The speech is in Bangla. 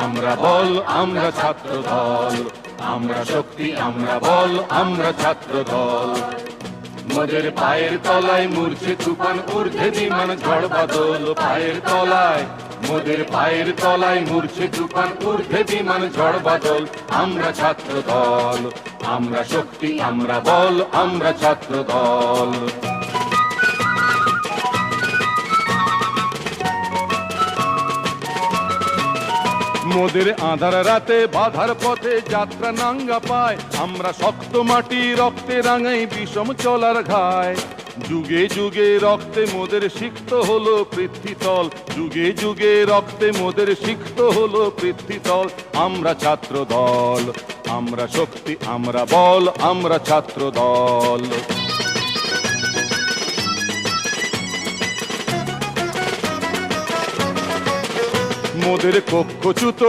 আমরা বল, আমরা ছাত্র দল, আমরা শক্তি, আমরা বল, আমরা ছাত্র দল। মোদের পায়ের তলায় মূর্ছে তুফান, ঊর্ধ্বে বিমান, ঝড় বাদল পায়ের তলায়। মোদের পায়ের তলায় মূর্ছে তুফান, ঊর্ধ্বে বিমান, ঝড় বাদল। আমরা ছাত্র দল, আমরা শক্তি, আমরা বল, আমরা ছাত্র দল। মোদের আঁধার রাতে বাধার পথে যাত্রা নাঙ্গা পায়, আমরা শক্ত মাটি রক্তে রাঙাই বিষম চলার ঘায়। যুগে যুগে রক্তে মোদের সিক্ত হলো পৃথ্বীতল, যুগে যুগে রক্তে মোদের সিক্ত হলো পৃথ্বীতল। আমরা ছাত্র দল, আমরা শক্তি, আমরা বল, আমরা ছাত্র দল। মোদের কক্ষচ্যুত